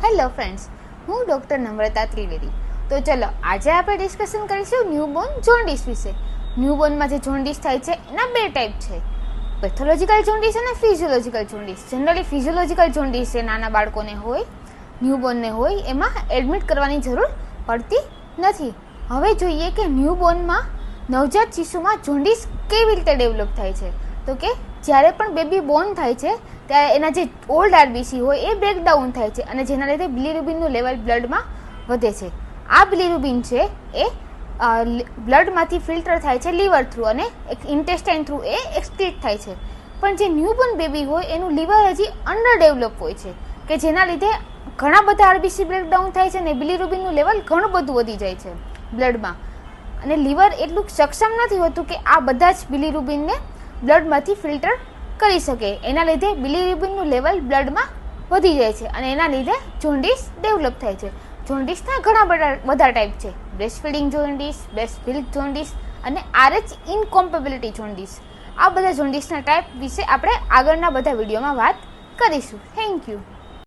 Hello friends, હું doctor નમ્રતા ત્રિવેદી. તો ચલો આજે આપણે ડિસ્કશન કરીશું ન્યૂબોર્ન જોન્ડિસ વિશે. ન્યૂબોર્નમાં જે જોન્ડિસ થાય છે એના બે ટાઈપ છે, પેથોલોજીકલ જોન્ડિસ અને physiological jaundice. Generally physiological jaundice જે નાના બાળકોને હોય, ન્યૂબોર્નને હોય, એમાં એડમિટ કરવાની જરૂર પડતી નથી. હવે જોઈએ કે ન્યૂબોર્નમાં નવજાત શિશુમાં જોન્ડિસ કેવી રીતે ડેવલપ થાય છે. તો કે જ્યારે પણ બેબી બોર્ન થાય છે ત્યારે એના જે ઓલ્ડ આરબીસી હોય એ બ્રેકડાઉન થાય છે અને જેના લીધે બિલીરુબિનનું લેવલ બ્લડમાં વધે છે. આ બિલીરુબિન છે એ બ્લડમાંથી ફિલ્ટર થાય છે લીવર થ્રુ અને ઇન્ટેસ્ટાઇન થ્રુ એ એક્સક્રીટ થાય છે. પણ જે ન્યૂબોર્ન બેબી હોય એનું લીવર હજી અંડર ડેવલપ હોય છે કે જેના લીધે ઘણા બધા આરબીસી બ્રેકડાઉન થાય છે અને બિલીરુબિનનું લેવલ ઘણું બધું વધી જાય છે બ્લડમાં. અને લીવર એટલું સક્ષમ નથી હોતું કે આ બધા જ બિલીરુબિનને બ્લડમાંથી ફિલ્ટર કરી શકે. એના લીધે બિલીરુબિનનું લેવલ બ્લડમાં વધી જાય છે અને એના લીધે જોન્ડિસ ડેવલપ થાય છે. જોન્ડિસના ઘણા બધા ટાઈપ છે, breast feeding jaundice, breast milk jaundice અને RH ઇનકોમ્પેબિલિટી જોન્ડિસ. આ બધા જોન્ડિસના ટાઈપ વિશે આપણે આગળના બધા વિડીયોમાં વાત કરીશું. Thank you.